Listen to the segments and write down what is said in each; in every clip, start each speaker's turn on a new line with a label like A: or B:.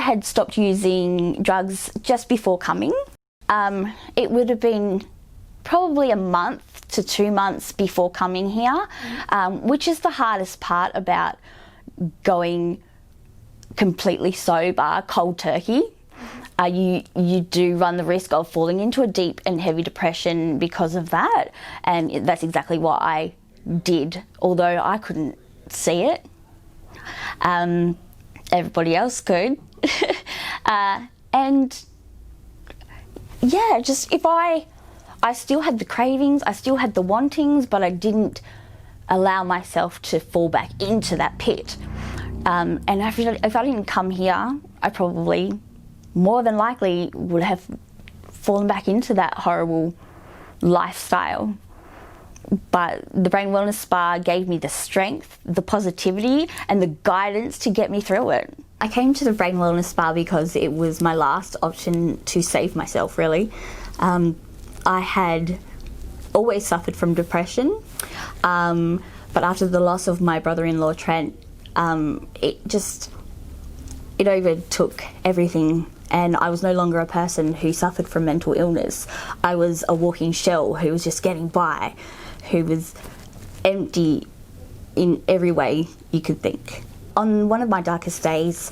A: had stopped using drugs just before coming. It would have been probably a month to 2 months before coming here, which is the hardest part about going completely sober, cold turkey. You do run the risk of falling into a deep and heavy depression because of that, and that's exactly what I did, although I couldn't see it. Everybody else could. And yeah, just I still had the cravings, I still had the wantings, but I didn't allow myself to fall back into that pit. And if I didn't come here, I probably, more than likely, would have fallen back into that horrible lifestyle. But the Brain Wellness Spa gave me the strength, the positivity, and the guidance to get me through it. I came to the Brain Wellness Spa because it was my last option to save myself, really. I had always suffered from depression, but after the loss of my brother-in-law, Trent, it overtook everything, and I was no longer a person who suffered from mental illness. I was a walking shell who was just getting by, who was empty in every way you could think. On one of my darkest days,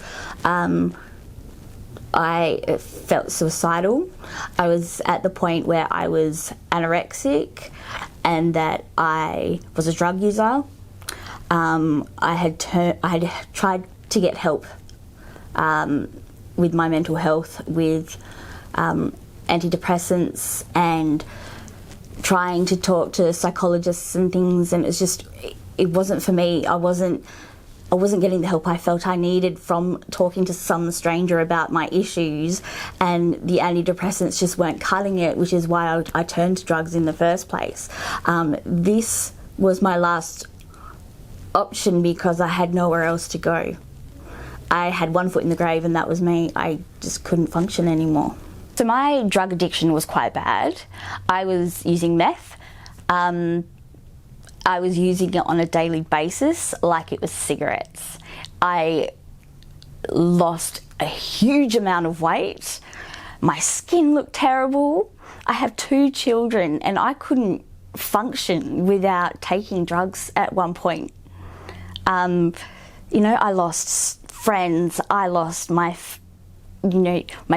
A: I felt suicidal. I was at the point where I was anorexic and that I was a drug user. I had tried to get help with my mental health, with antidepressants, and trying to talk to psychologists and things, and it wasn't for me. I wasn't getting the help I felt I needed from talking to some stranger about my issues, and the antidepressants just weren't cutting it, which is why I turned to drugs in the first place. This was my last option because I had nowhere else to go. I had one foot in the grave, and that was me. I just couldn't function anymore. So my drug addiction was quite bad. I was using meth. I was using it on a daily basis like it was cigarettes. I lost a huge amount of weight. My skin looked terrible. I have 2 children, and I couldn't function without taking drugs at one point. I lost friends. I lost my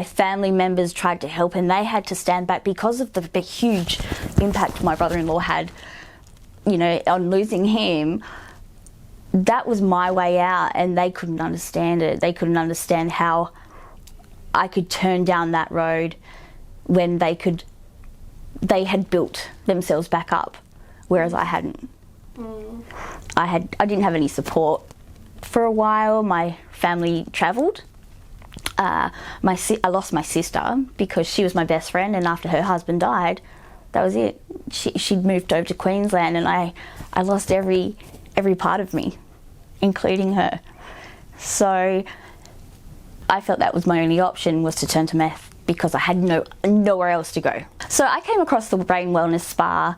A: family members tried to help, and they had to stand back because of the huge impact my brother-in-law had, on losing him. That was my way out, and they couldn't understand it. They couldn't understand how I could turn down that road when they had built themselves back up, whereas I hadn't. I didn't have any support for a while. My family travelled. I lost my sister because she was my best friend, and after her husband died, that was it. She'd moved over to Queensland, and I lost every part of me, including her. So I felt that was my only option, was to turn to meth, because I had nowhere else to go. So I came across the Brain Wellness Spa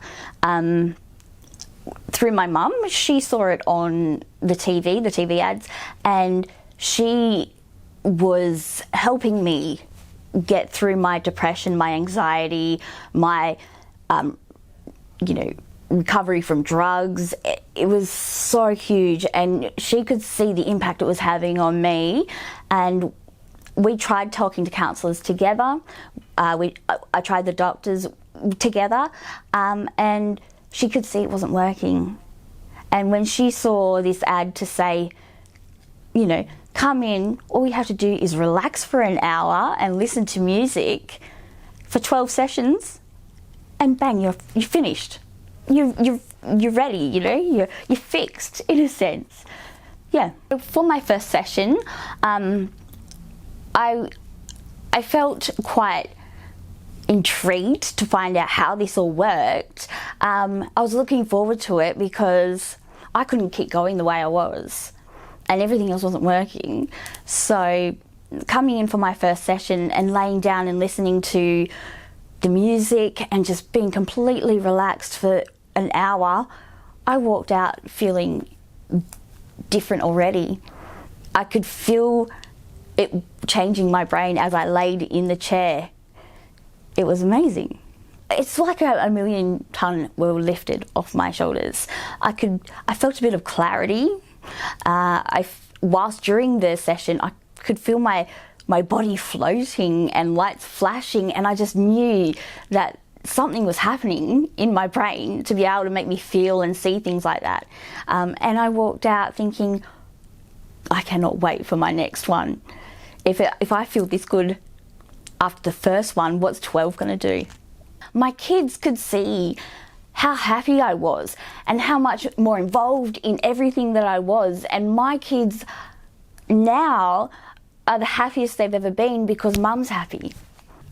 A: through my mum. She saw it on the TV ads, and she was helping me get through my depression, my anxiety, my recovery from drugs. It was so huge, and she could see the impact it was having on me. And we tried talking to counsellors together. I tried the doctors together, and she could see it wasn't working. And when she saw this ad to say, come in, all you have to do is relax for an hour and listen to music for 12 sessions, and bang, you're finished. You're ready, you're fixed, in a sense. Yeah. For my first session, I felt quite intrigued to find out how this all worked. I was looking forward to it because I couldn't keep going the way I was, and everything else wasn't working. So coming in for my first session and laying down and listening to the music and just being completely relaxed for an hour, I walked out feeling different already. I could feel it changing my brain as I laid in the chair. It was amazing. It's like a million ton were lifted off my shoulders. I felt a bit of clarity. Whilst during the session, I could feel my body floating and lights flashing, and I just knew that something was happening in my brain to be able to make me feel and see things like that. And I walked out thinking, I cannot wait for my next one. If I feel this good after the first one, what's 12 going to do? My kids could see how happy I was and how much more involved in everything that I was. And my kids now are the happiest they've ever been because mum's happy.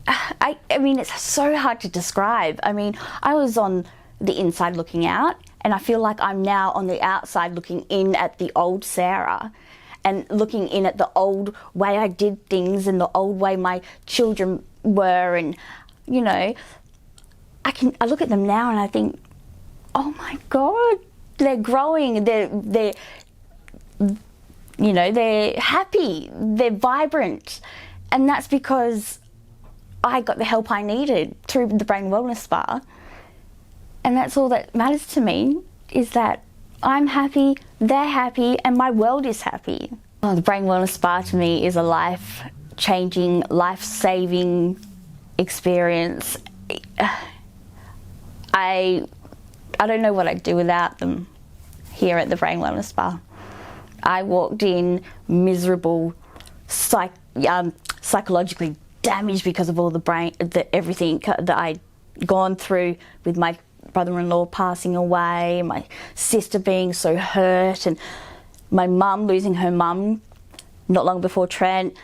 A: I mean, it's so hard to describe. I mean, I was on the inside looking out, and I feel like I'm now on the outside looking in at the old Sarah and looking in at the old way I did things and the old way my children were. And, you know, I look at them now and I think, oh my God, they're growing, they're you know, they're happy, they're vibrant. And that's because I got the help I needed through the Brain Wellness Spa. And that's all that matters to me, is that I'm happy, they're happy, and my world is happy. Oh, the Brain Wellness Spa to me is a life-changing, life-saving experience. I don't know what I'd do without them here at the Brain Wellness Spa. I walked in miserable, psychologically damaged because of all everything that I'd gone through with my brother-in-law passing away, my sister being so hurt, and my mum losing her mum not long before Trent.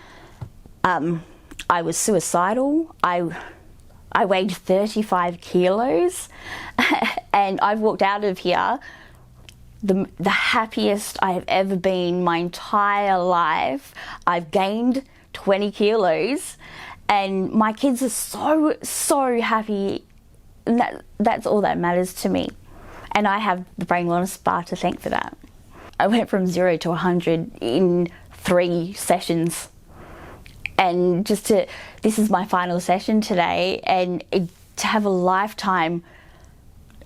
A: I was suicidal. I weighed 35 kilos and I've walked out of here the happiest I have ever been my entire life. I've gained 20 kilos and my kids are so happy, and that's all that matters to me. And I have the Brain Wellness Spa to thank for that. I went from 0 to 100 in 3 sessions. And this is my final session today, and to have a lifetime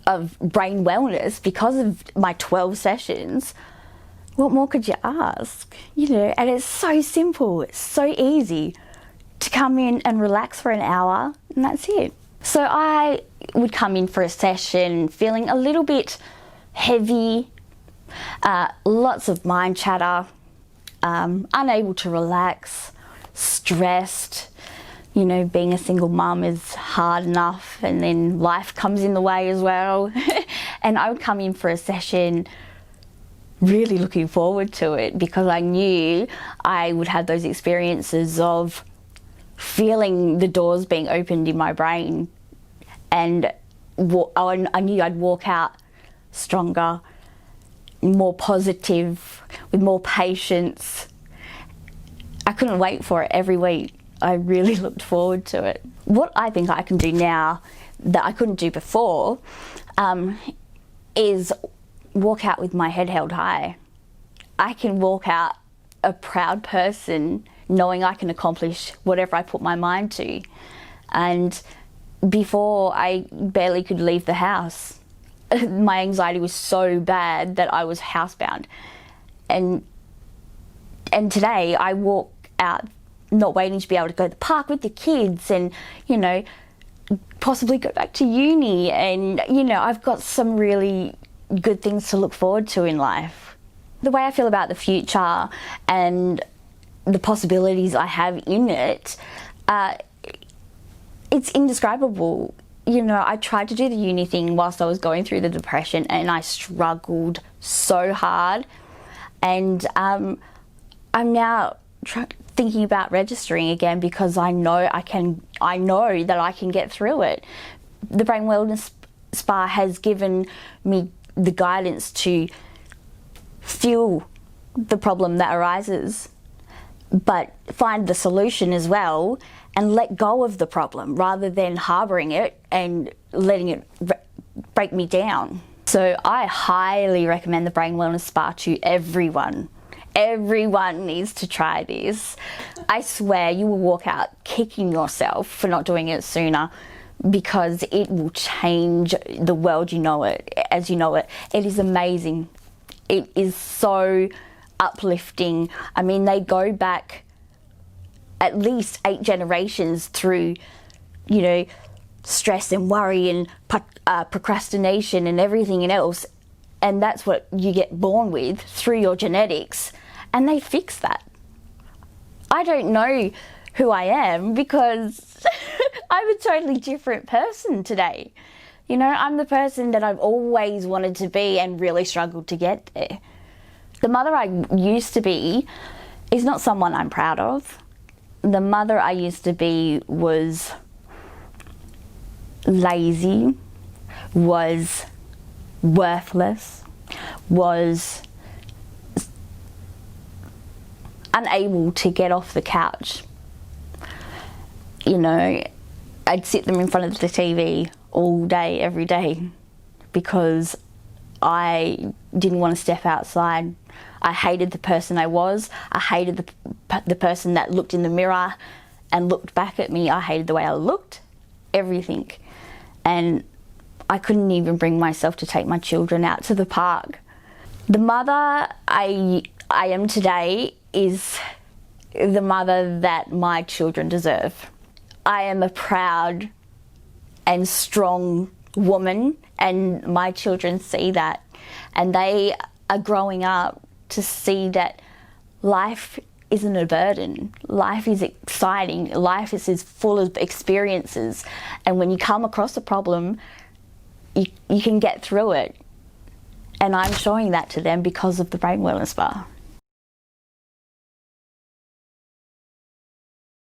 A: of brain wellness because of my 12 sessions, what more could you ask? You know, and it's so simple, it's so easy to come in and relax for an hour, and that's it. So I would come in for a session feeling a little bit heavy, lots of mind chatter, unable to relax, stressed. You know, being a single mum is hard enough, and then life comes in the way as well. And I would come in for a session really looking forward to it because I knew I would have those experiences of feeling the doors being opened in my brain, and I knew I'd walk out stronger, more positive, with more patience. I couldn't wait for it every week. I really looked forward to it. What I think I can do now that I couldn't do before is walk out with my head held high. I can walk out a proud person knowing I can accomplish whatever I put my mind to. And before, I barely could leave the house. My anxiety was so bad that I was housebound. And today I walk out not waiting to be able to go to the park with the kids and, you know, possibly go back to uni. And, you know, I've got some really good things to look forward to in life. The way I feel about the future and the possibilities I have in it, it's indescribable. You know, I tried to do the uni thing whilst I was going through the depression, and I struggled so hard. And I'm now thinking about registering again because I know that I can get through it. The Brain Wellness Spa has given me the guidance to feel the problem that arises, but find the solution as well and let go of the problem rather than harbouring it and letting it break me down. So I highly recommend the Brain Wellness Spa to everyone. Everyone needs to try this. I swear you will walk out kicking yourself for not doing it sooner, because it will change the world you know it, as you know it. It is amazing. It is so uplifting. I mean, they go back at least 8 generations through, you know, stress and worry and procrastination and everything else. And that's what you get born with through your genetics. And they fix that. I don't know who I am because I'm a totally different person today. You know, I'm the person that I've always wanted to be and really struggled to get there. The mother I used to be is not someone I'm proud of. The mother I used to be was lazy, was worthless, was unable to get off the couch. You know, I'd sit them in front of the TV all day, every day, because I didn't want to step outside. I hated the person I was. I hated the person that looked in the mirror and looked back at me. I hated the way I looked, everything. And I couldn't even bring myself to take my children out to the park. The mother I am today is the mother that my children deserve. I am a proud and strong woman, and my children see that, and they are growing up to see that life isn't a burden. Life is exciting. Life is full of experiences, and when you come across a problem, you can get through it. And I'm showing that to them because of the Brain Wellness Bar.